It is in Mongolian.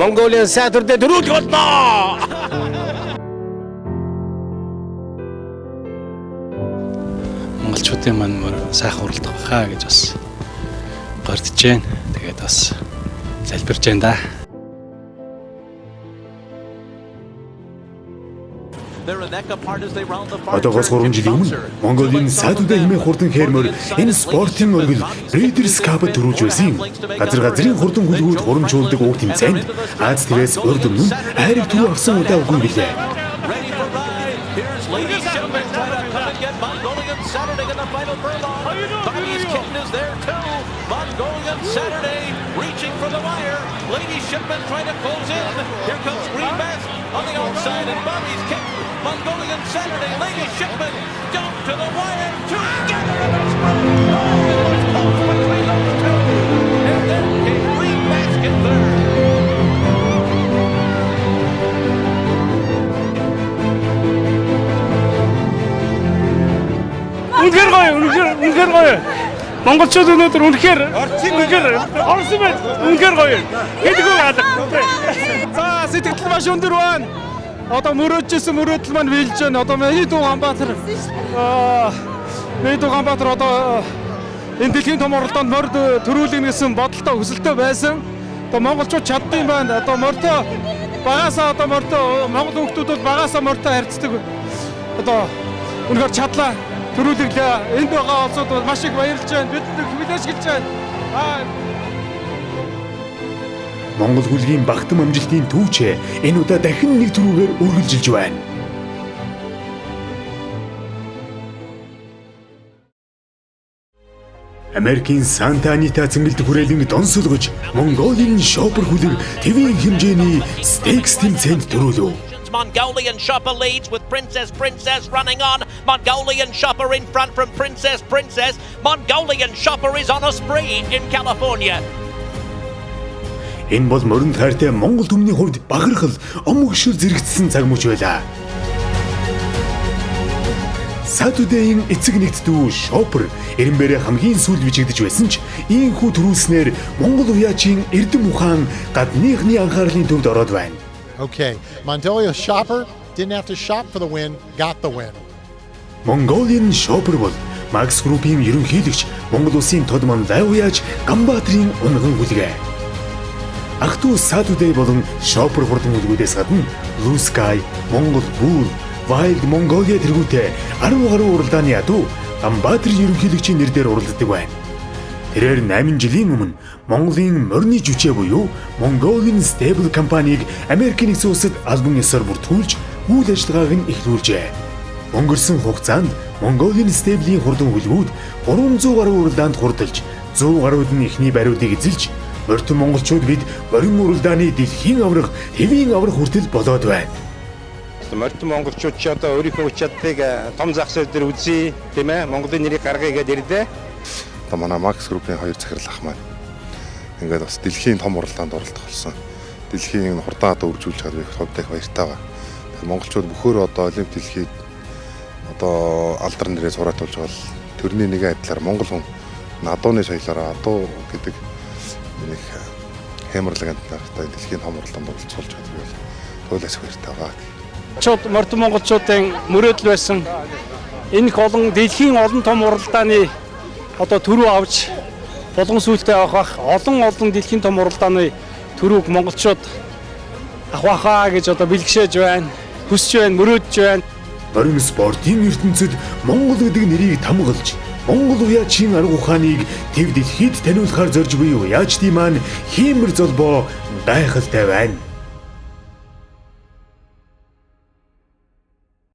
Mongolian Saturday дөрөв боллоо. Монголчуудын маань сайхан уралдах хаа гэж бас гордож байна. Тэгээд бас залбирж байна да. Одоогоос 3 жилийн өмнө Монголын Saturday хэмээх хурдан хээрмөр энэ спортын өргөл Breeders' Cup төрүүлж байсан. Газрын хурдан хүлгүүд хурамжуулдаг уг тэмцээнд Аз тэрээс урд өмнө хайрыг түрүү авсан удаа үгүй билээ. Saturday reaching for the wire. Lady Shipman trying to close in. Here comes Green Mask on the outside and Bobby's kick. Mongolian Saturday, Lady Shipman down to the wire. Together in a sprint. It was close between those two. And then came Green Mask in third. Үнэхээр гоё. Монголчууд өнөөдөр үнэхээр орсон байд. Үнэхээр гоё. Хэдгүү алга. За сэтгэл маш өндөр байна. Одоо мөрөөдсөн мөрөөдөл маань биелж байна. Одоо миний дүү Ганбаатар одоо энэ дэлхийн том оролдоонд морд төрүүлнэ гэсэн бодолтой хүсэлтэй байсан. Одоо монголчууд чаддсан байна. Одоо мордоо багасаа одоо мордоо монгол хүмүүс бол багасаа мордоо харьцдаг. Одоо үнэхээр чадлаа. Төрүүлэглээ. Энд байгаа олсууд бол маш их баярлж байна. Бид хүлээж гэлж байна. Монгол хөлгийн багтам амжилтын түүчээ энэ удаа дахин нэг түрүүгээр үргэлжилж байна. Америкийн Санта Анита цэнгэлдэх хүрээлэн донсолгож Mongolian Shopper хүлэг твийн хэмжээний Stakes тэмцээнд төрүүлв. Mongolian Shopper leads with Princess running on. Mongolian Shopper in front from Princess. Mongolian Shopper is on a spree in California. Энэ бол морин тайртай Монгол түмний хувьд бахархал омгшил зэрэгцсэн цаг мөч байлаа. Saturday-ийн эцэг нэгддүү Shopper Эренбэрэ хамгийн сүүлд бичигдэж байсан ч ийхүү төрүүлснээр Монгол уяачийн Эрдэм ухаан гадныхны анхаарлын төвд ороод байна. Okay, Mongolian Shopper didn't have to shop for the win, got the win. Mongolian Shopper бол Max Group-ийн ерөнхийлөгч Монгол Улсын тод Манлай уяач Ганбаатарын унган хүлгээ. Ах トゥ Saturday болон Shopper хурдан хүлгүүдээс гадна Blue Sky, Монгол Bull, Wild Mongolia тэргүүтэй 10 гаруй уралдааны ядуу Ганбаатарын ерөнхийлөгчийн нэрээр уралддаг байна. Тэрээр 8 жилийн өмнө Монголын морины жүжиг буюу Mongolian Stable компанийг Америкийн нэгэн улсад албан ёсоор бүртгүүлж үйл ажиллагааг нь эхлүүлжээ. Өнгөрсөн хугацаанд Mongolian Stable-ийн хурдан хүлгүүд 300 гаруй уралдаанд хурдалж 100 гаруйд нь ихний бариудыг эзэлж морьтон монголчууд бид морин уралдааны дэлхийн аврах, хэвийн аврах хүртэл болоод байна. Морьтон монголчууд ч одоо өөрийнхөө чадлыг том зах зээл дээр үзье, тийм ээ? Монголын нэрийг гаргая гэдээ ирлээ. Манай Max Group-ийн хоёр захирал ах маань ингээд бас дэлхийн том уралдаанд оролцох болсон. Дэлхийн хурдан одоо үржүүлж чадвар их хувьд их баяртай байгаа. Монголчууд бүхөөр одоо олимп дэлхийд одоо алдар нэрээ сураатуулж байгаа. Төрний нэгэн адилаар монгол хүн адууны соёлоор адуу гэдэг нэг хэмэрлэг амтнаар дэлхийн том уралдаанд оролцуулж чадвар туйлаас баяртай байгаа. Мордон монголчуудын мөрөөдөл байсан энэ олон дэлхийн олон том уралдааны одоо төрөө авч болгон сүлтэй авах олон дэлхийн том уралдааны төрөөг монголчууд авахаа гэж одоо бэлгшээж байна. Хүсэж байна, мөрөөдж байна. Морин спортын ертөнцид Монгол гэдэг нэрийг тамгалж, Монгол уяачийн арга ухааныг төв дэлхийд таниулахаар зорж буй уяачдын маань хиймэр золбоо гайхалтай байна.